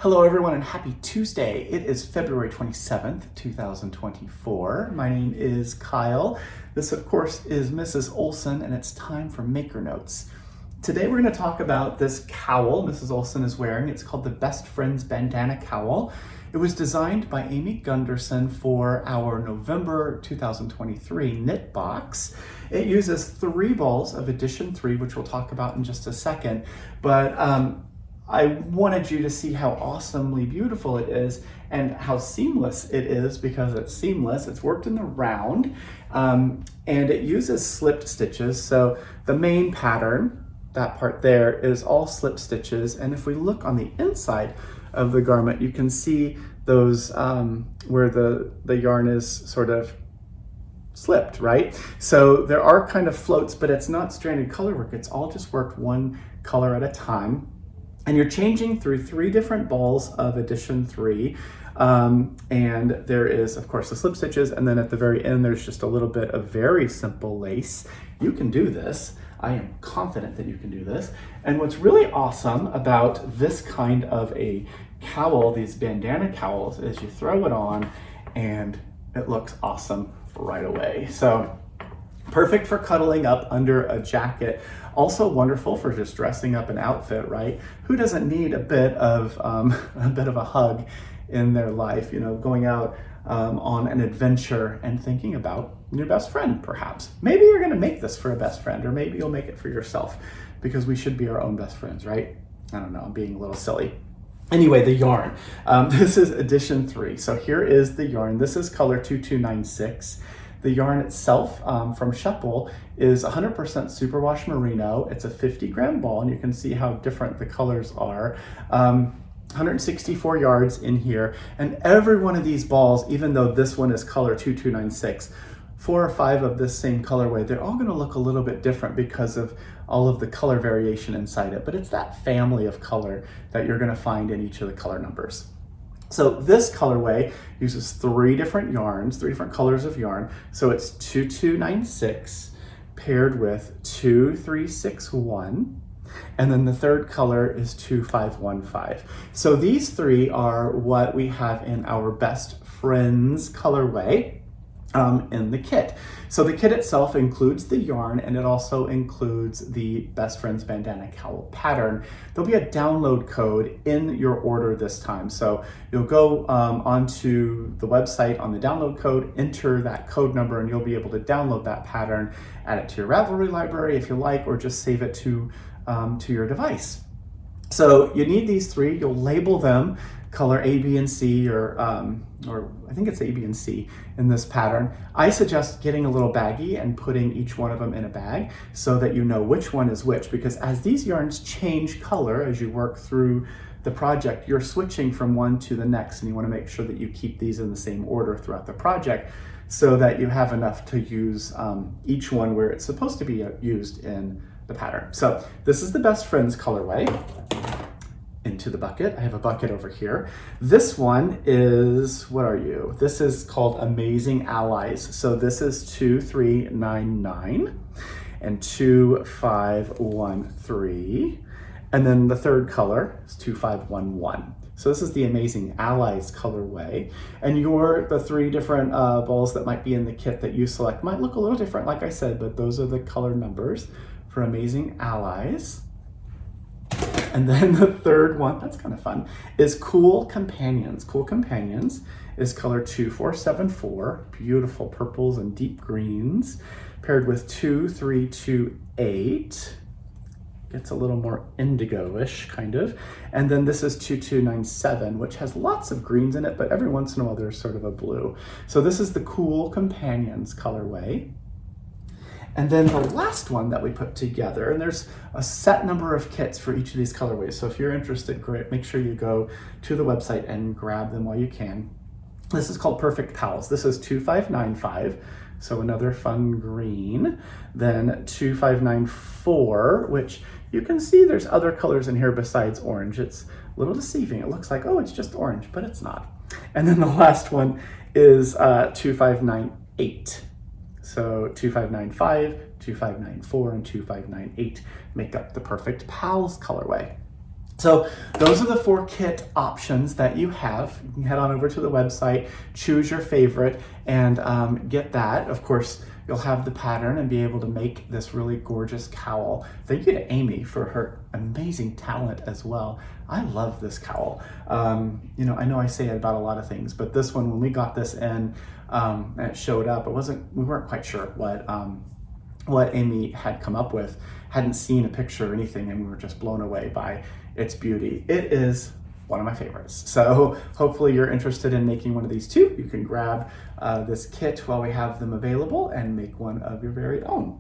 Hello everyone and happy Tuesday. It is February 27th, 2024. My name is Kyle. This of course is Mrs. Olson and it's time for Maker Notes. Today we're going to talk about this cowl Mrs. Olson is wearing. It's called the Best Friends Bandana Cowl. It was designed by Amy Gunderson for our November 2023 knit box. It uses 3 balls of edition 3, which we'll talk about in just a second, but I wanted you to see how awesomely beautiful it is and how seamless it is, because it's seamless. It's worked in the round and it uses slipped stitches. So the main pattern, that part there, is all slip stitches. And if we look on the inside of the garment, you can see those where the yarn is sort of slipped, right? So there are kind of floats, but it's not stranded color work. It's all just worked one color at a time. And you're changing through 3 different balls of edition 3. And there is, of course, the slip stitches. And then at the very end, there's just a little bit of very simple lace. You can do this. I am confident that you can do this. And what's really awesome about this kind of a cowl, these bandana cowls, is you throw it on and it looks awesome right away. So perfect for cuddling up under a jacket. Also wonderful for just dressing up an outfit, right? Who doesn't need a bit of a hug in their life? You know, going out on an adventure and thinking about your best friend, perhaps. Maybe you're gonna make this for a best friend, or maybe you'll make it for yourself, because we should be our own best friends, right? I don't know, I'm being a little silly. Anyway, the yarn. This is edition 3. So here is the yarn. This is color 2296. The yarn itself from Sheppel is 100% superwash merino. It's a 50-gram ball, and you can see how different the colors are. 164 yards in here, and every one of these balls, even though this one is color 2296, 4 or 5 of this same colorway, they're all going to look a little bit different because of all of the color variation inside it. But it's that family of color that you're going to find in each of the color numbers. So this colorway uses 3 different yarns, 3 different colors of yarn. So it's 2296 paired with 2361. And then the third color is 2515. So these 3 are what we have in our Best Friends colorway in the kit. So the kit itself includes the yarn, and it also includes the Best Friends Bandana Cowl pattern. There'll be a download code in your order this time. So you'll go onto the website on the download code, enter that code number, and you'll be able to download that pattern, add it to your Ravelry library if you like, or just save it to your device. So you need these 3. You'll label them color A, B, and C, or I think it's A, B, and C in this pattern. I suggest getting a little baggie and putting each one of them in a bag so that you know which one is which, because as these yarns change color as you work through the project, you're switching from one to the next, and you want to make sure that you keep these in the same order throughout the project so that you have enough to use each one where it's supposed to be used in the pattern. So this is the Best Friends colorway. Into the bucket. I have a bucket over here. This one is, what are you? This is called Amazing Allies. So this is 2399 and 2513. And then the third color is 2511. So this is the Amazing Allies colorway. And the 3 different balls that might be in the kit that you select might look a little different, like I said, but those are the color numbers for Amazing Allies. And then the third one, that's kind of fun, is Cool Companions. Cool Companions is color 2474, beautiful purples and deep greens, paired with 2328. Gets a little more indigo-ish, kind of. And then this is 2297, which has lots of greens in it, but every once in a while there's sort of a blue. So this is the Cool Companions colorway. And then the last one that we put together, and there's a set number of kits for each of these colorways. So if you're interested, great, make sure you go to the website and grab them while you can. This is called Perfect Pals. This is 2595, so another fun green. Then 2594, which you can see there's other colors in here besides orange. It's a little deceiving. It looks like, oh, it's just orange, but it's not. And then the last one is 2598. So 2595, 2594, and 2598 make up the Perfect Pals colorway. So those are the 4 kit options that you have. You can head on over to the website, choose your favorite, and get that. Of course, you'll have the pattern and be able to make this really gorgeous cowl. Thank you to Amy for her amazing talent as well. I love this cowl. You know, I know I say it about a lot of things, but this one, when we got this in and it showed up, we weren't quite sure what Amy had come up with. Hadn't seen a picture or anything, and we were just blown away by its beauty. It is one of my favorites. So hopefully you're interested in making one of these too. You can grab this kit while we have them available and make one of your very own.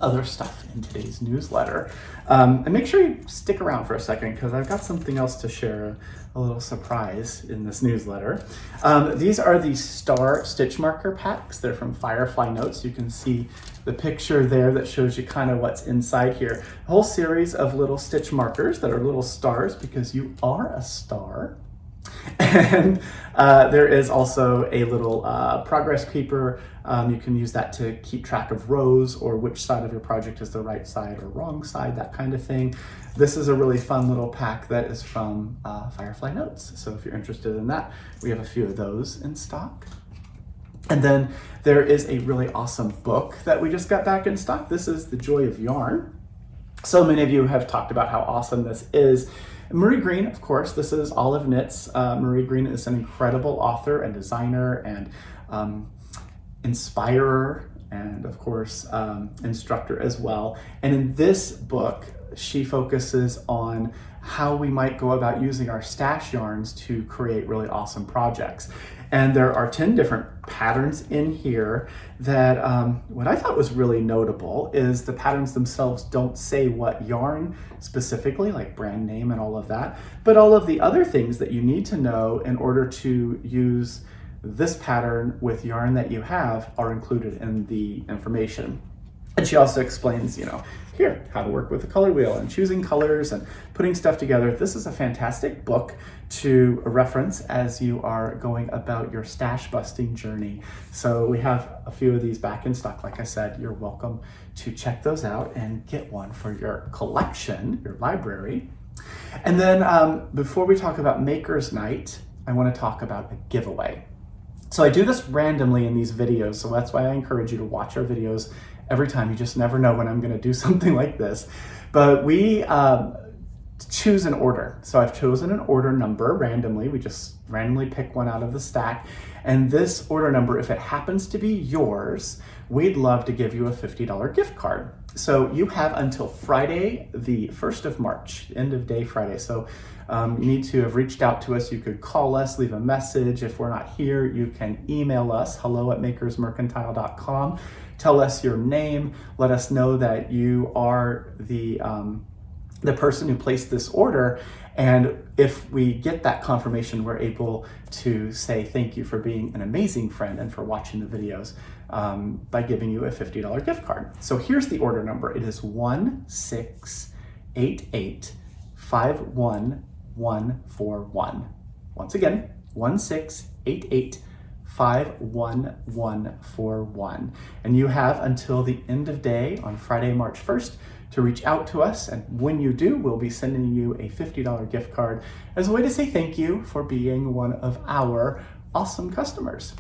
Other stuff in today's newsletter. And make sure you stick around for a second because I've got something else to share, a little surprise in this newsletter. These are the star stitch marker packs. They're from Firefly Notes. You can see the picture there that shows you kind of what's inside here. A whole series of little stitch markers that are little stars because you are a star. And there is also a little progress keeper. You can use that to keep track of rows or which side of your project is the right side or wrong side, that kind of thing. This is a really fun little pack that is from Firefly Notes. So if you're interested in that, we have a few of those in stock. And then there is a really awesome book that we just got back in stock. This is The Joy of Yarn. So many of you have talked about how awesome this is. Marie Green, of course, this is Olive Knits. Marie Green is an incredible author and designer and inspirer and, of course, instructor as well. And in this book, she focuses on how we might go about using our stash yarns to create really awesome projects. And there are 10 different patterns in here that what I thought was really notable is the patterns themselves don't say what yarn specifically, like brand name and all of that, but all of the other things that you need to know in order to use this pattern with yarn that you have are included in the information. And she also explains, you know, here, how to work with the color wheel and choosing colors and putting stuff together. This is a fantastic book to reference as you are going about your stash busting journey. So we have a few of these back in stock. Like I said, you're welcome to check those out and get one for your collection, your library. And then before we talk about Maker's Night, I want to talk about a giveaway. So I do this randomly in these videos, so that's why I encourage you to watch our videos every time. You just never know when I'm going to do something like this. But we choose an order. So I've chosen an order number randomly. We just randomly pick one out of the stack. And this order number, if it happens to be yours, we'd love to give you a $50 gift card. So you have until Friday, the 1st of March, end of day Friday. So you need to have reached out to us. You could call us, leave a message. If we're not here, you can email us, hello@makersmercantile.com. Tell us your name. Let us know that you are the person who placed this order. And if we get that confirmation, we're able to say thank you for being an amazing friend and for watching the videos by giving you a $50 gift card. So here's the order number. It is 168851141. Once again, 168851141. And you have until the end of day on Friday, March 1st to reach out to us. And when you do, we'll be sending you a $50 gift card as a way to say thank you for being one of our awesome customers.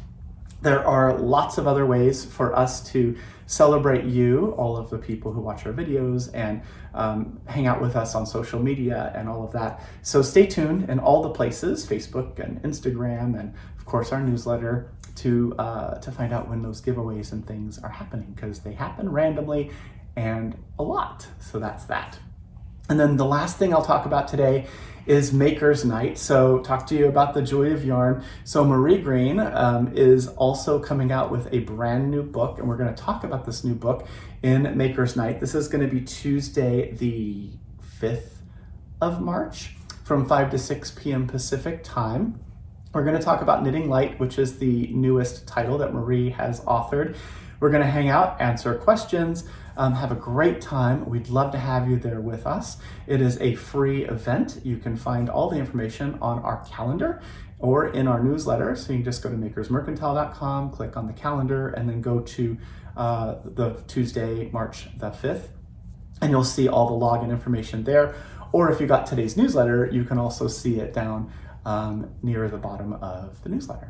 There are lots of other ways for us to celebrate you, all of the people who watch our videos and hang out with us on social media and all of that. So stay tuned in all the places, Facebook and Instagram, and of course our newsletter to find out when those giveaways and things are happening, because they happen randomly and a lot. So that's that. And then the last thing I'll talk about today is Maker's Night. So talk to you about the joy of yarn. So Marie Green is also coming out with a brand new book, and we're going to talk about this new book in Maker's Night. This is going to be Tuesday, the 5th of March from 5 to 6 p.m. Pacific time. We're going to talk about Knitting Light, which is the newest title that Marie has authored. We're going to hang out, answer questions, have a great time. We'd love to have you there with us. It is a free event. You can find all the information on our calendar or in our newsletter. So you can just go to makersmercantile.com, click on the calendar, and then go to the Tuesday, March the 5th, and you'll see all the login information there. Or if you got today's newsletter, you can also see it down near the bottom of the newsletter.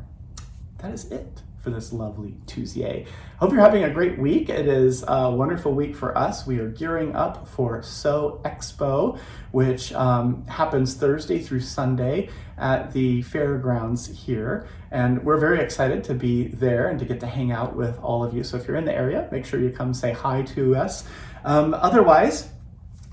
That is it for this lovely Tuesday. Hope you're having a great week. It is a wonderful week for us. We are gearing up for Sew Expo, which happens Thursday through Sunday at the fairgrounds here. And we're very excited to be there and to get to hang out with all of you. So if you're in the area, make sure you come say hi to us. Otherwise,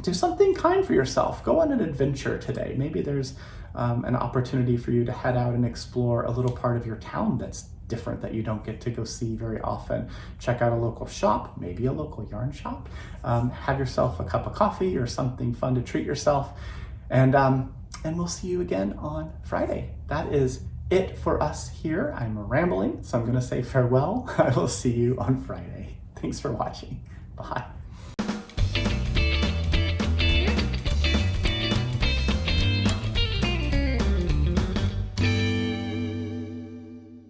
do something kind for yourself. Go on an adventure today. Maybe there's an opportunity for you to head out and explore a little part of your town that's different that you don't get to go see very often. Check out a local shop, maybe a local yarn shop. Have yourself a cup of coffee or something fun to treat yourself. And we'll see you again on Friday. That is it for us here. I'm rambling, so I'm going to say farewell. I will see you on Friday. Thanks for watching. Bye.